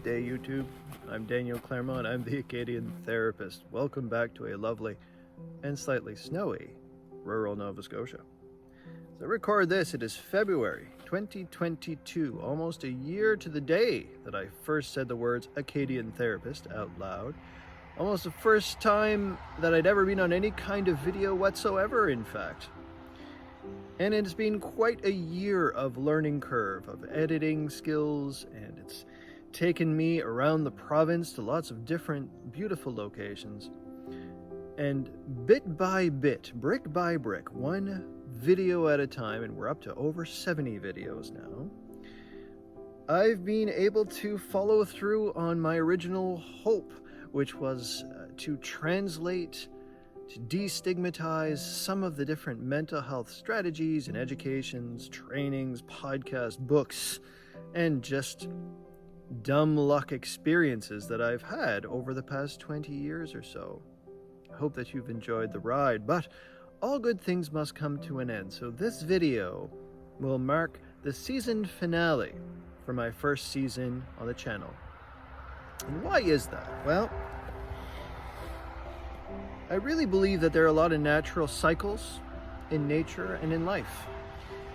Good day, YouTube. I'm Daniel Claremont. I'm the Acadian therapist. Welcome back to a lovely and slightly snowy rural Nova Scotia. As I record this, it is February 2022, almost a year to the day that I first said the words Acadian therapist out loud. Almost the first time that I'd ever been on any kind of video whatsoever, in fact. And it's been quite a year of learning curve, of editing skills, and it's taken me around the province to lots of different beautiful locations. And bit by bit, brick by brick, one video at a time, and we're up to over 70 videos now, I've been able to follow through on my original hope, which was to translate, to destigmatize some of the different mental health strategies and educations, trainings, podcasts, books, and just dumb luck experiences that I've had over the past 20 years or so. I hope that you've enjoyed the ride, but all good things must come to an end. So this video will mark the season finale for my first season on the channel. And why is that? Well, I really believe that there are a lot of natural cycles in nature and in life.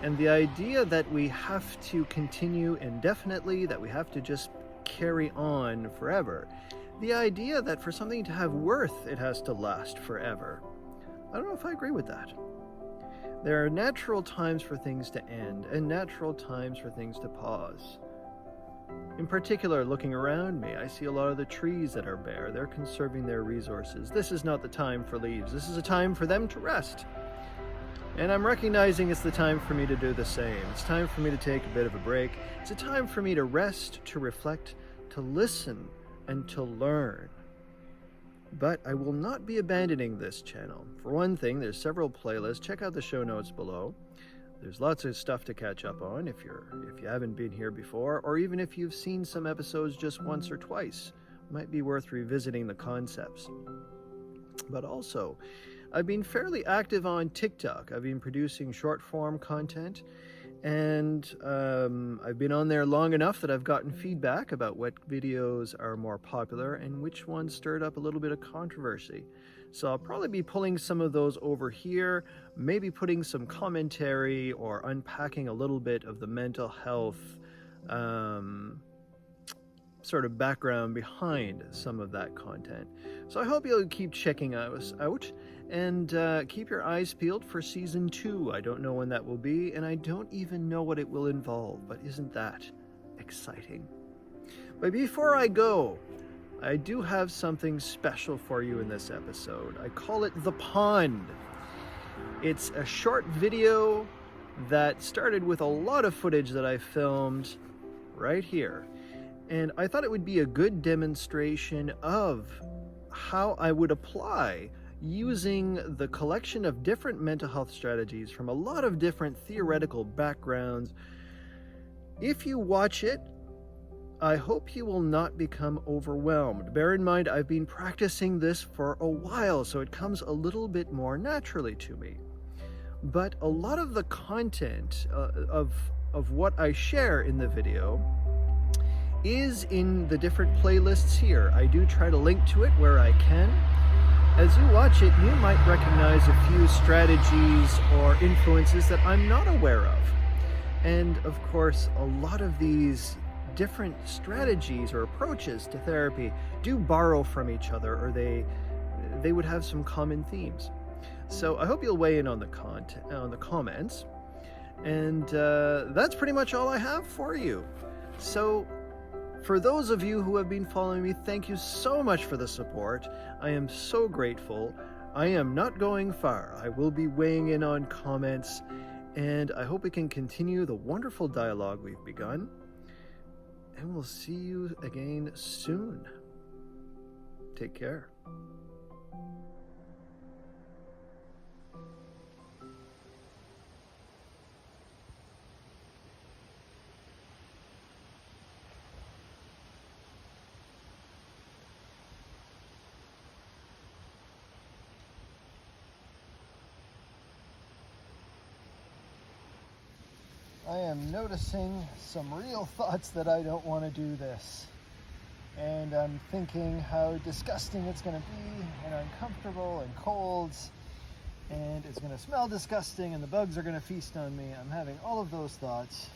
And the idea that we have to continue indefinitely, that we have to just carry on forever, the idea that for something to have worth, it has to last forever, I don't know if I agree with that. There are natural times for things to end and natural times for things to pause. In particular, looking around me, I see a lot of the trees that are bare. They're conserving their resources. This is not the time for leaves. This is a time for them to rest. And I'm recognizing it's the time for me to do the same. It's time for me to take a bit of a break. It's a time for me to rest, to reflect, to listen, and to learn. But I will not be abandoning this channel. For one thing, there's several playlists. Check out the show notes below. There's lots of stuff to catch up on if you haven't been here before, or even if you've seen some episodes just once or twice. It might be worth revisiting the concepts. But also, I've been fairly active on TikTok. I've been producing short form content, and I've been on there long enough that I've gotten feedback about what videos are more popular and which ones stirred up a little bit of controversy. So I'll probably be pulling some of those over here, maybe putting some commentary or unpacking a little bit of the mental health sort of background behind some of that content. So I hope you'll keep checking us out and keep your eyes peeled for season 2. I don't know when that will be, and I don't even know what it will involve, but isn't that exciting? But before I go, I do have something special for you in this episode. I call it The Pond. It's a short video that started with a lot of footage that I filmed right here. And I thought it would be a good demonstration of how I would apply using the collection of different mental health strategies from a lot of different theoretical backgrounds. If you watch it, I hope you will not become overwhelmed. Bear in mind, I've been practicing this for a while, so it comes a little bit more naturally to me. But a lot of the content of what I share in the video is in the different playlists here. I do try to link to it where I can. As you watch it, you might recognize a few strategies or influences that I'm not aware of. And of course, a lot of these different strategies or approaches to therapy do borrow from each other, or they would have some common themes. So I hope you'll weigh in on the comments. And that's pretty much all I have for you. So for those of you who have been following me, thank you so much for the support. I am so grateful. I am not going far. I will be weighing in on comments, and I hope we can continue the wonderful dialogue we've begun. And we'll see you again soon. Take care. I am noticing some real thoughts that I don't want to do this. And I'm thinking how disgusting it's going to be, and uncomfortable and cold, and it's going to smell disgusting, and the bugs are going to feast on me. I'm having all of those thoughts,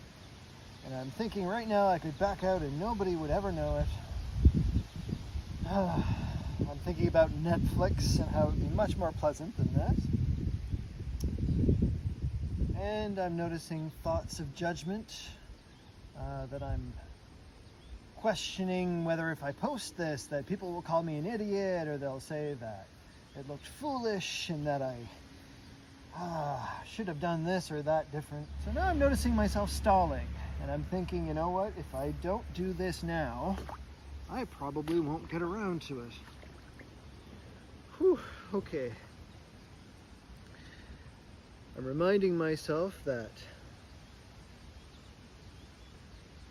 and I'm thinking right now I could back out and nobody would ever know it. I'm thinking about Netflix and how it would be much more pleasant than that. And I'm noticing thoughts of judgment, that I'm questioning whether if I post this that people will call me an idiot, or they'll say that it looked foolish and that I should have done this or that different. So now I'm noticing myself stalling, and I'm thinking, you know what, if I don't do this now, I probably won't get around to it. Whew, okay. I'm reminding myself that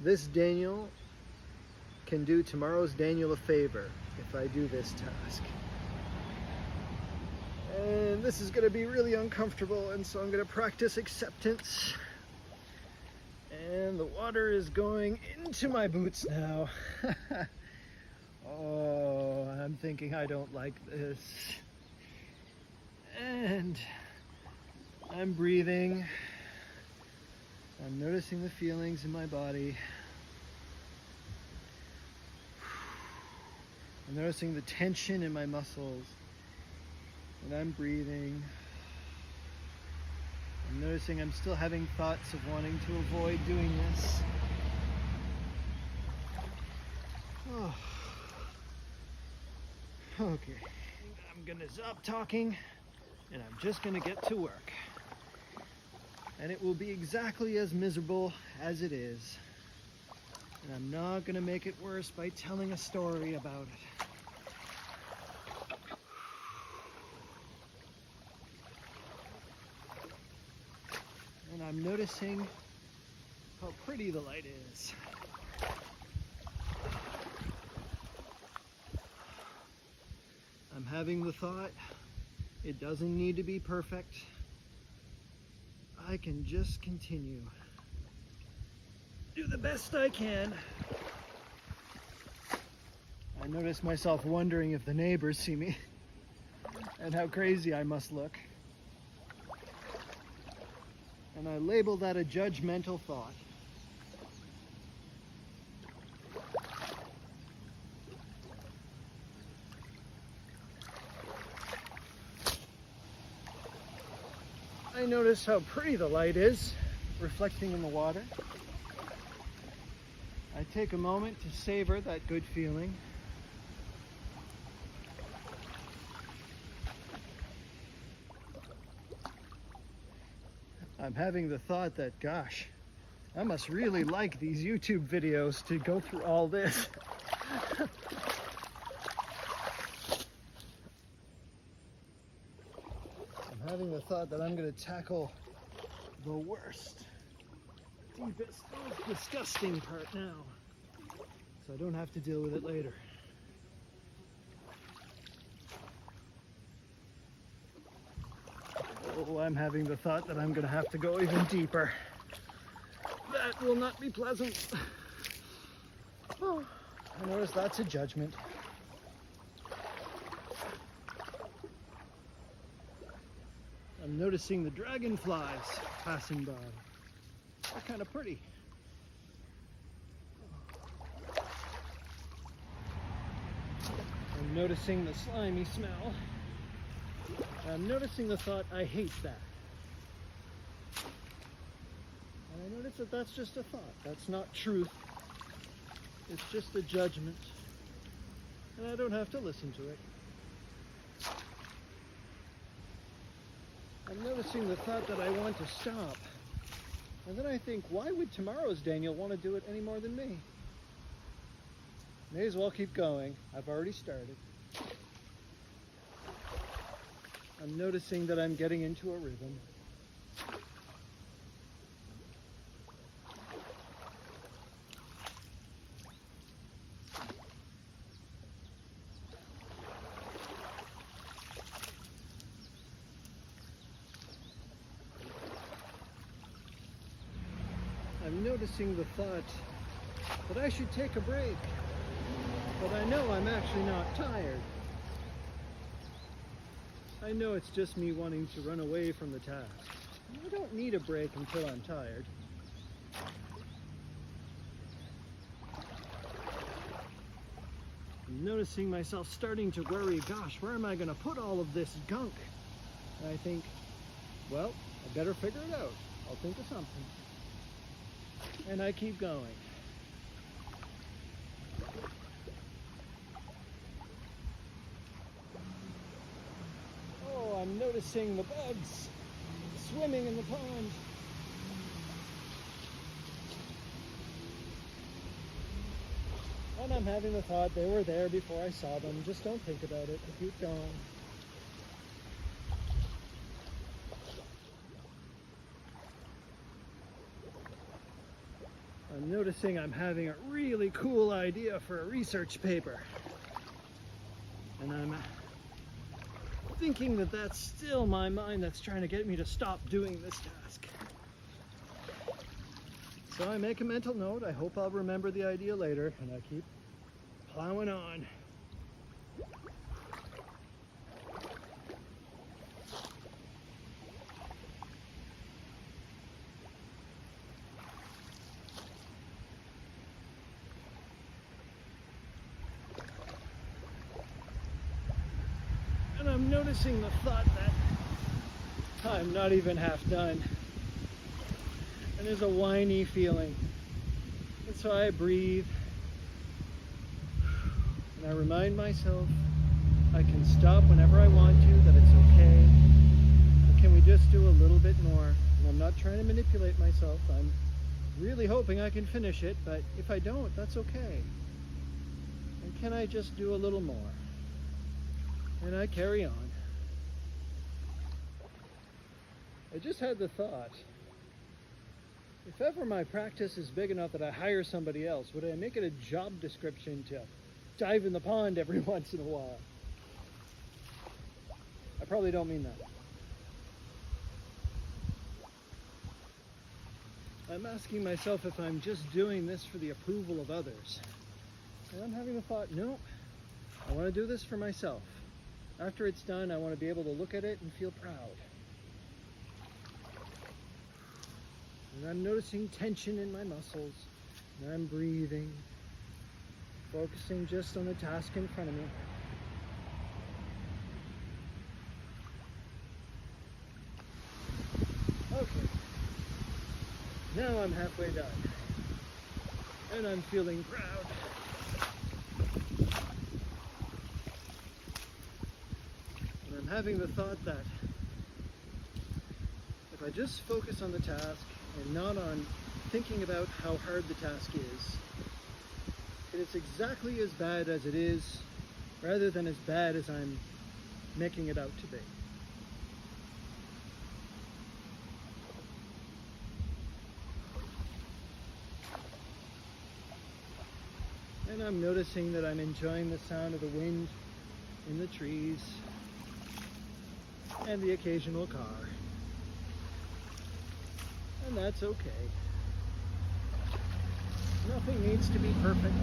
this Daniel can do tomorrow's Daniel a favor if I do this task. And this is going to be really uncomfortable, and so I'm going to practice acceptance. And the water is going into my boots now. Oh, I'm thinking I don't like this. And I'm breathing. I'm noticing the feelings in my body. I'm noticing the tension in my muscles, and I'm breathing. I'm noticing I'm still having thoughts of wanting to avoid doing this. Oh. Okay, I'm gonna stop talking, and I'm just gonna get to work. And it will be exactly as miserable as it is. And I'm not gonna make it worse by telling a story about it. And I'm noticing how pretty the light is. I'm having the thought, it doesn't need to be perfect. I can just continue. Do the best I can. I notice myself wondering if the neighbors see me and how crazy I must look. And I label that a judgmental thought. I notice how pretty the light is reflecting in the water. I take a moment to savor that good feeling. I'm having the thought that, gosh, I must really like these YouTube videos to go through all this. I'm having the thought that I'm going to tackle the worst, deepest, most disgusting part now, so I don't have to deal with it later. Oh, I'm having the thought that I'm going to have to go even deeper. That will not be pleasant. Oh, I notice that's a judgment. I'm noticing the dragonflies passing by. They're kind of pretty. I'm noticing the slimy smell. I'm noticing the thought, I hate that. And I notice that that's just a thought. That's not truth. It's just a judgment. And I don't have to listen to it. I'm noticing the thought that I want to stop. And then I think, why would tomorrow's Daniel want to do it any more than me? May as well keep going. I've already started. I'm noticing that I'm getting into a rhythm. I'm noticing the thought that I should take a break. But I know I'm actually not tired. I know it's just me wanting to run away from the task. I don't need a break until I'm tired. I'm noticing myself starting to worry, gosh, where am I going to put all of this gunk? And I think, well, I better figure it out. I'll think of something. And I keep going. Oh, I'm noticing the bugs swimming in the pond. And I'm having the thought they were there before I saw them. Just don't think about it. Keep going. I'm noticing I'm having a really cool idea for a research paper. And I'm thinking that that's still my mind that's trying to get me to stop doing this task. So I make a mental note. I hope I'll remember the idea later, and I keep plowing on. And I'm noticing the thought that I'm not even half done. And there's a whiny feeling. And so I breathe. And I remind myself I can stop whenever I want to, that it's okay. But can we just do a little bit more? And I'm not trying to manipulate myself. I'm really hoping I can finish it, but if I don't, that's okay. And can I just do a little more? And I carry on. I just had the thought, if ever my practice is big enough that I hire somebody else, would I make it a job description to dive in the pond every once in a while? I probably don't mean that. I'm asking myself if I'm just doing this for the approval of others. And I'm having the thought, no, I want to do this for myself. After it's done, I want to be able to look at it and feel proud. And I'm noticing tension in my muscles. And I'm breathing, focusing just on the task in front of me. Okay. Now I'm halfway done. And I'm feeling proud. Having the thought that if I just focus on the task and not on thinking about how hard the task is, it's exactly as bad as it is, rather than as bad as I'm making it out to be. And I'm noticing that I'm enjoying the sound of the wind in the trees and the occasional car. And that's okay. Nothing needs to be perfect.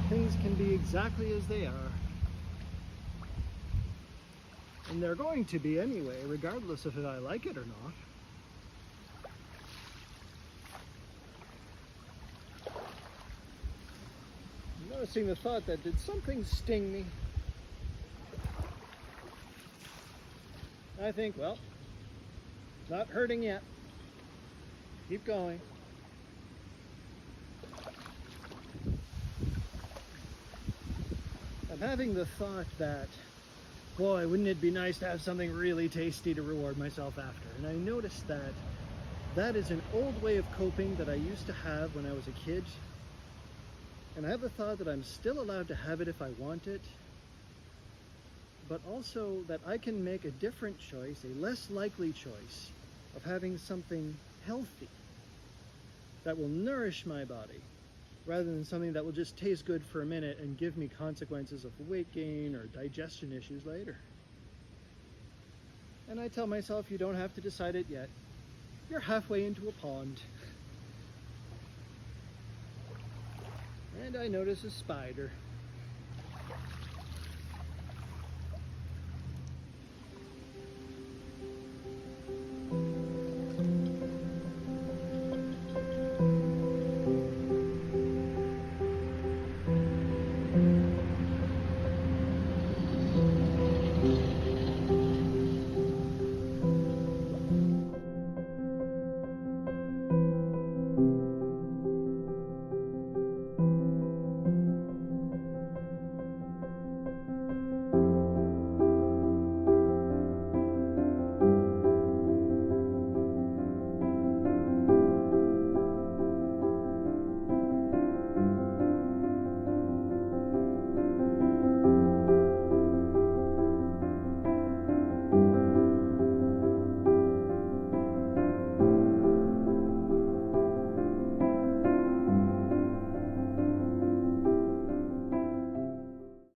Things can be exactly as they are. And they're going to be anyway, regardless of if I like it or not. I'm noticing the thought that, did something sting me? I think, well, not hurting yet. Keep going. I'm having the thought that, boy, wouldn't it be nice to have something really tasty to reward myself after? And I noticed that that is an old way of coping that I used to have when I was a kid. And I have the thought that I'm still allowed to have it if I want it, but also that I can make a different choice, a less likely choice, of having something healthy that will nourish my body, rather than something that will just taste good for a minute and give me consequences of weight gain or digestion issues later. And I tell myself, you don't have to decide it yet. You're halfway into a pond. And I notice a spider.